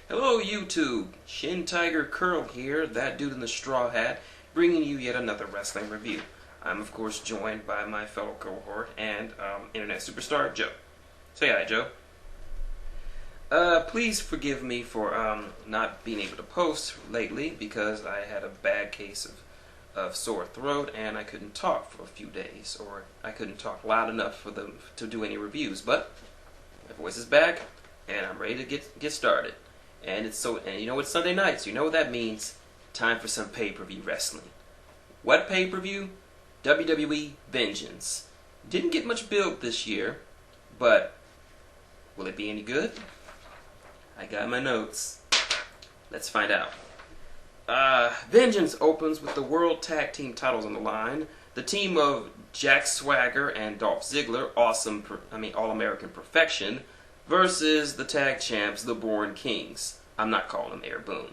Hello YouTube, shintigercurl here, that dude in the straw hat, bringing you yet another wrestling review. I'm of course joined by my fellow cohort and internet superstar Joe. Say hi, Joe. Please forgive me for not being able to post lately because I had a bad case of sore throat and I couldn't talk for a few days, or I couldn't talk loud enough for them to do any reviews. But my voice is back and I'm ready to get started. And you know it's Sunday night, so you know what that means. Time for some pay-per-view wrestling. What pay-per-view? WWE Vengeance. Didn't get much build this year, but will it be any good? I got my notes. Let's find out. Vengeance opens with the World Tag Team titles on the line. The team of Jack Swagger and Dolph Ziggler, All-American Perfection, versus the tag champs, the Born Kings. I'm not calling them Air Boom.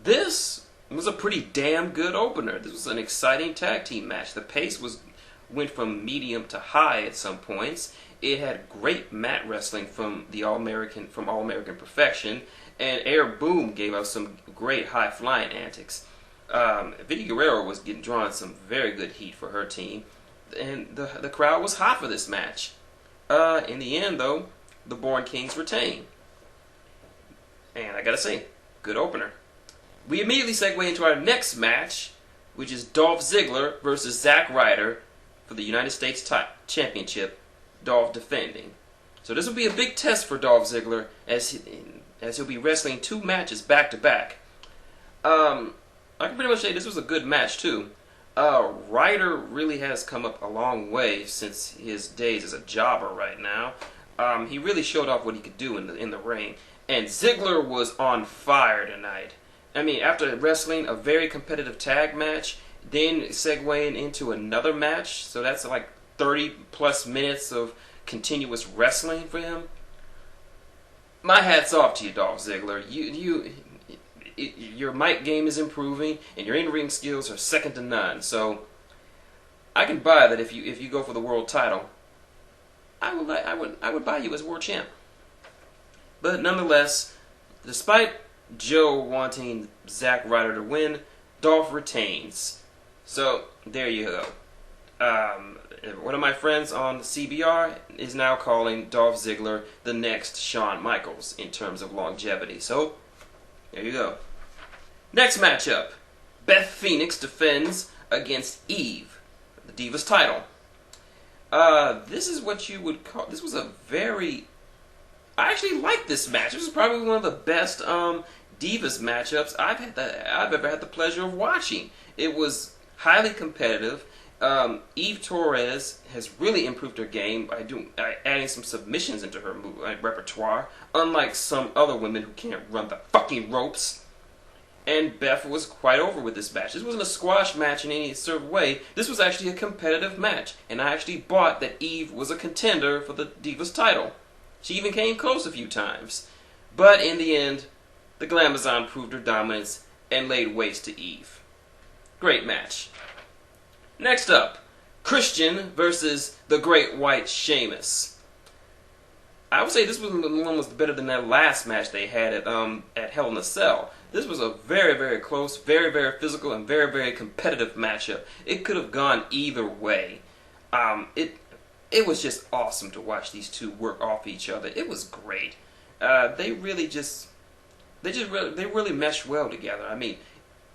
This was a pretty damn good opener. This was an exciting tag team match. The pace went from medium to high at some points. It had great mat wrestling from All-American Perfection, and Air Boom gave us some great high-flying antics. Vicky Guerrero was drawing some very good heat for her team, and the crowd was hot for this match. In the end, though, the Born Kings retain. And I gotta say, good opener. We immediately segue into our next match, which is Dolph Ziggler versus Zack Ryder for the United States Championship, Dolph defending. So this will be a big test for Dolph Ziggler as he'll be wrestling two matches back to back. I can pretty much say this was a good match too. Ryder really has come up a long way since his days as a jobber right now. He really showed off what he could do in the ring. And Ziggler was on fire tonight. I mean, after wrestling a very competitive tag match, then segueing into another match, so that's like 30 plus minutes of continuous wrestling for him. My hat's off to you, Dolph Ziggler. Your mic game is improving, and your in-ring skills are second to none. So I can buy that if you go for the world title. I would buy you as world champ. But nonetheless, despite Joe wanting Zack Ryder to win, Dolph retains. So there you go. One of my friends on CBR is now calling Dolph Ziggler the next Shawn Michaels in terms of longevity. So there you go. Next matchup, Beth Phoenix defends against Eve, the Divas title. This is what you would call. This was a very. I actually like this match. This is probably one of the best Divas matchups I've ever had the pleasure of watching. It was highly competitive. Eve Torres has really improved her game by adding some submissions into her repertoire, unlike some other women who can't run the fucking ropes. And Beth was quite over with this match. This wasn't a squash match in any sort of way. This was actually a competitive match. And I actually bought that Eve was a contender for the Divas title. She even came close a few times. But in the end, the Glamazon proved her dominance and laid waste to Eve. Great match. Next up, Christian versus the Great White Sheamus. I would say this one was better than that last match they had at Hell in a Cell. This was a very, very close, very, very physical, and very, very competitive matchup. It could have gone either way. It was just awesome to watch these two work off each other. It was great. They really meshed well together. I mean,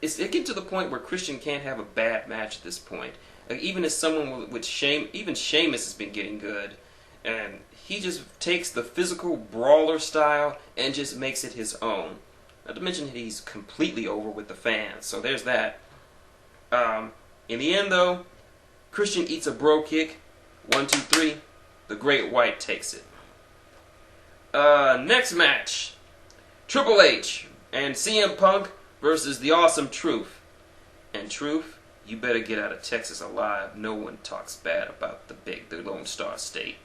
it gets to the point where Christian can't have a bad match at this point. Even as someone with even Sheamus has been getting good, and he just takes the physical brawler style and just makes it his own. Not to mention he's completely over with the fans, so there's that. In the end, though, Christian eats a bro kick. 1, 2, 3. The Great White takes it. Next match, Triple H and CM Punk versus the Awesome Truth. And Truth, you better get out of Texas alive. No one talks bad about the Lone Star State.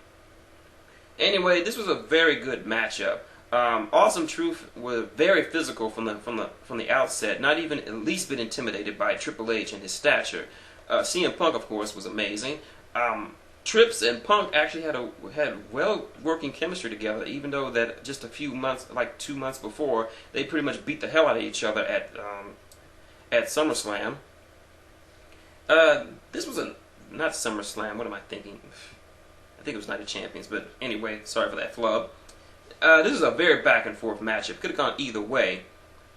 Anyway, this was a very good matchup. Awesome Truth was very physical from the outset, not even at least been intimidated by Triple H and his stature. CM Punk, of course, was amazing. Trips and Punk actually had well working chemistry together, even though that just a few months, like 2 months before, they pretty much beat the hell out of each other at SummerSlam. This was not SummerSlam. What am I thinking? I think it was Night of Champions, but anyway, sorry for that flub. This is a very back and forth matchup. Could have gone either way.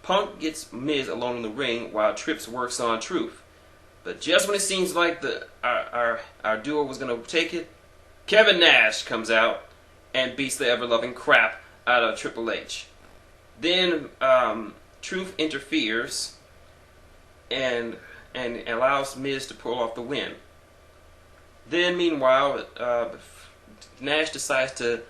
Punk gets Miz alone in the ring while Trips works on Truth. But just when it seems like our duo was going to take it, Kevin Nash comes out and beats the ever-loving crap out of Triple H. Then Truth interferes and allows Miz to pull off the win. Then, meanwhile, Nash decides to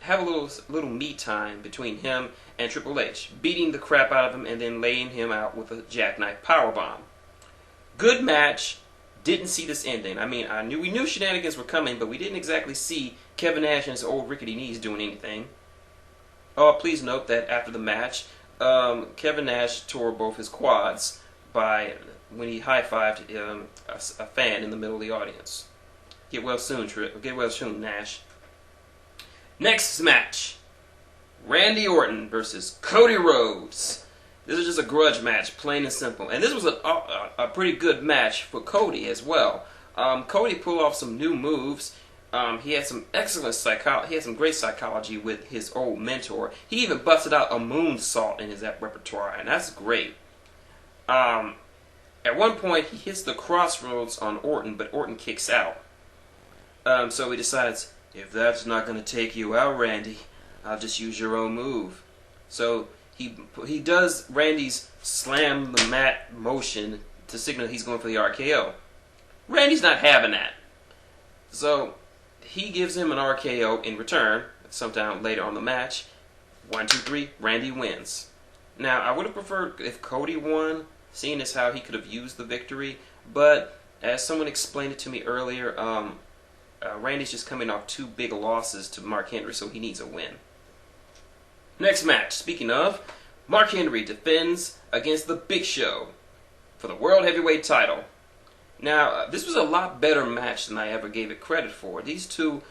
have a little me time between him and Triple H, beating the crap out of him and then laying him out with a jackknife powerbomb. Good match. Didn't see this ending. I mean, we knew shenanigans were coming, but we didn't exactly see Kevin Nash and his old rickety knees doing anything. Oh, please note that after the match, Kevin Nash tore both his quads when he high-fived a fan in the middle of the audience. Get well soon, Nash. Next match, Randy Orton versus Cody Rhodes. This is just a grudge match, plain and simple. And this was a pretty good match for Cody as well. Cody pulled off some new moves. He had some excellent psychology. He had some great psychology with his old mentor. He even busted out a moonsault in his repertoire, and that's great. At one point, he hits the crossroads on Orton, but Orton kicks out. So he decides, if that's not going to take you out, Randy, I'll just use your own move. So he does Randy's slam the mat motion to signal he's going for the RKO. Randy's not having that. So he gives him an RKO in return, sometime later on the match. 1, 2, 3, Randy wins. Now, I would have preferred if Cody won, seeing as how he could have used the victory, but as someone explained it to me earlier, Randy's just coming off 2 big losses to Mark Henry, so he needs a win. Next match, speaking of, Mark Henry defends against The Big Show for the World Heavyweight title. Now, this was a lot better match than I ever gave it credit for. These two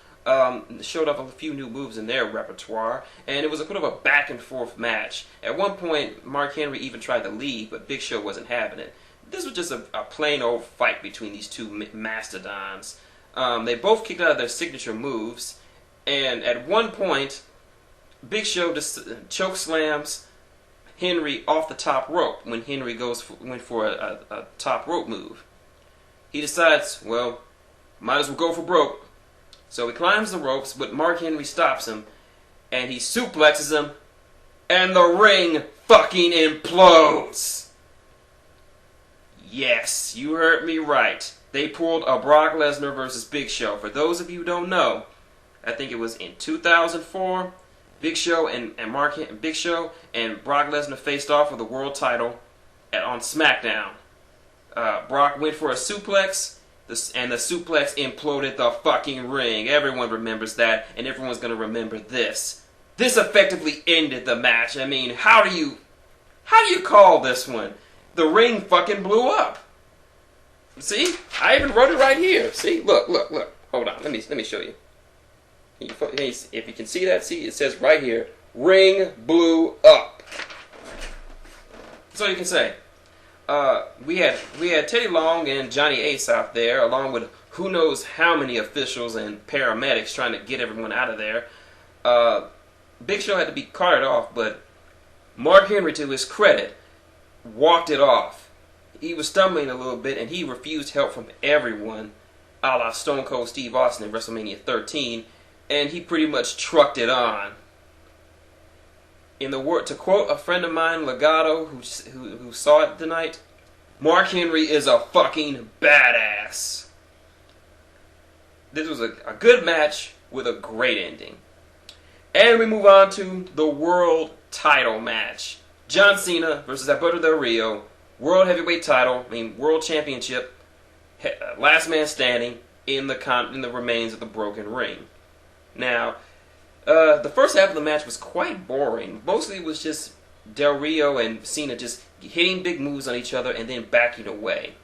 showed off a few new moves in their repertoire, and it was a bit of a back and forth match. At one point, Mark Henry even tried to leave, but Big Show wasn't having it. This was just a plain old fight between these two mastodons. They both kicked out of their signature moves, and at one point, Big Show just choke slams Henry off the top rope when Henry went for a top rope move. He decides, well, might as well go for broke. So he climbs the ropes, but Mark Henry stops him, and he suplexes him, and the ring fucking implodes. Yes, you heard me right. They pulled a Brock Lesnar versus Big Show. For those of you who don't know, I think it was in 2004, Big Show and Brock Lesnar faced off for the world title on SmackDown. Brock went for a suplex, and the suplex imploded the fucking ring. Everyone remembers that, and everyone's going to remember this. This effectively ended the match. I mean, how do you call this one? The ring fucking blew up. See? I even wrote it right here. See? Look. Hold on. Let me show you. If you can see that, see, it says right here, ring blew up. That's all you can say. We had Teddy Long and Johnny Ace out there, along with who knows how many officials and paramedics trying to get everyone out of there. Big Show had to be carted off, but Mark Henry, to his credit, walked it off. He was stumbling a little bit, and he refused help from everyone, a la Stone Cold Steve Austin in WrestleMania 13, and he pretty much trucked it on. To quote a friend of mine, Legato, who saw it tonight, Mark Henry is a fucking badass. This was a good match with a great ending. And we move on to the world title match. John Cena versus Alberto Del Rio, world heavyweight title, world championship, last man standing in the remains of the broken ring. Now, the first half of the match was quite boring. Mostly it was just Del Rio and Cena just hitting big moves on each other and then backing away.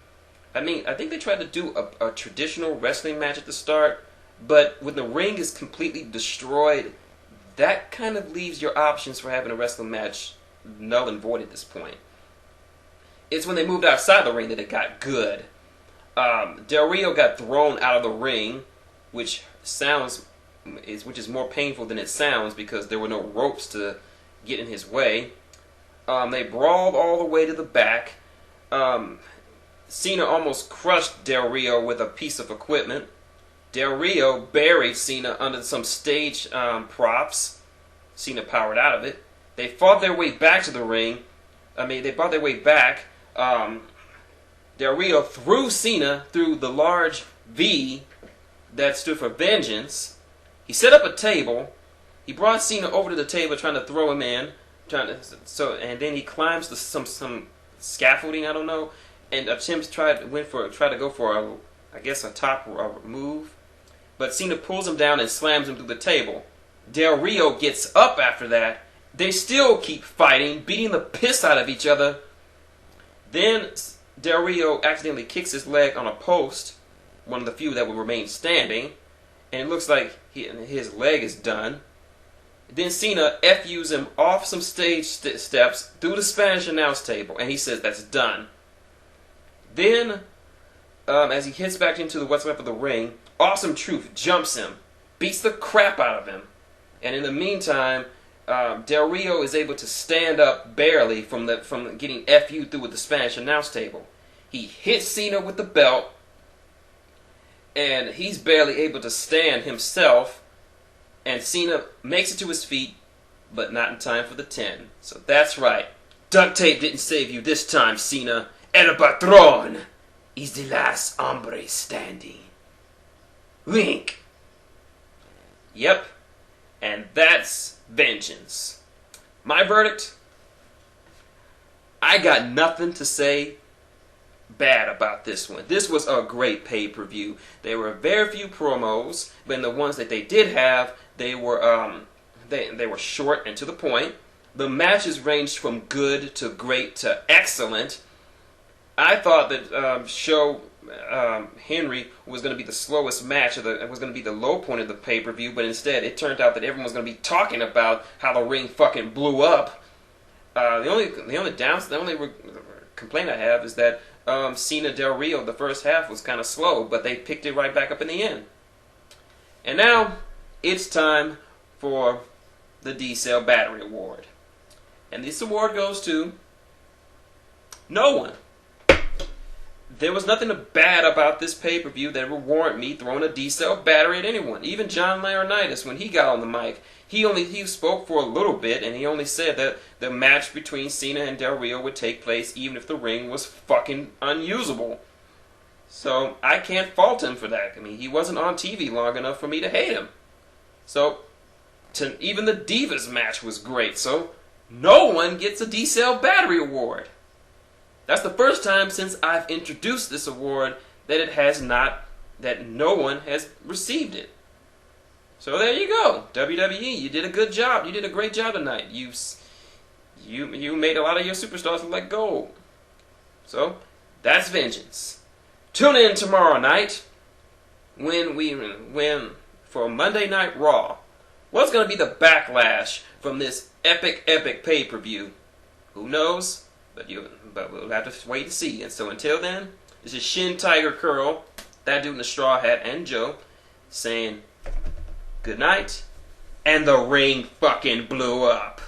I think they tried to do a traditional wrestling match at the start, But when the ring is completely destroyed, that kind of leaves your options for having a wrestling match null and void at this point. It's when they moved outside the ring that it got good. Del Rio got thrown out of the ring, which is more painful than it sounds because there were no ropes to get in his way. They brawled all the way to the back. Cena almost crushed Del Rio with a piece of equipment. Del Rio buried Cena under some stage props. Cena powered out of it. They fought their way back to the ring. They fought their way back. Del Rio threw Cena through the large V that stood for Vengeance. He set up a table. He brought Cena over to the table, trying to throw him in. And then he climbs some scaffolding, I don't know, and attempts try to go for a top move. But Cena pulls him down and slams him through the table. Del Rio gets up after that. They still keep fighting, beating the piss out of each other. Then Del Rio accidentally kicks his leg on a post, one of the few that will remain standing, and it looks like his leg is done. Then Cena FUs him off some stage steps through the Spanish announce table, and he says that's done. Then, as he hits back into what's left of the ring, Awesome Truth jumps him, beats the crap out of him, and in the meantime, Del Rio is able to stand up barely from getting FU'd through with the Spanish announce table. He hits Cena with the belt, and he's barely able to stand himself, and Cena makes it to his feet, but not in time for the 10. So that's right. Duct tape didn't save you this time, Cena. El Patron is the last hombre standing. Wink. Yep. And that's Vengeance. My verdict? I got nothing to say bad about this one. This was a great pay-per-view. There were very few promos, but in the ones that they did have, they were short and to the point. The matches ranged from good to great to excellent. I thought that Henry was going to be the slowest match, it was going to be the low point of the pay-per-view, but instead it turned out that everyone was going to be talking about how the ring fucking blew up. The only complaint I have is that Cena Del Rio, the first half was kind of slow, but they picked it right back up in the end. And now it's time for the D-Cell Battery Award. And this award goes to no one. There was nothing bad about this pay-per-view that would warrant me throwing a D-Cell battery at anyone. Even John Laurinaitis, when he got on the mic, he spoke for a little bit, and he only said that the match between Cena and Del Rio would take place even if the ring was fucking unusable. So I can't fault him for that. I mean, he wasn't on TV long enough for me to hate him. So even the Divas match was great. So no one gets a D-Cell Battery Award. That's the first time since I've introduced this award that no one has received it. So there you go, WWE. You did a good job. You did a great job tonight. You made a lot of your superstars look like gold. So that's Vengeance. Tune in tomorrow night when for Monday Night Raw. What's going to be the backlash from this epic pay-per-view? Who knows? But we'll have to wait and see. And so until then, this is shintigercurl, that dude in the straw hat, and Joe, saying good night, and the ring fucking blew up.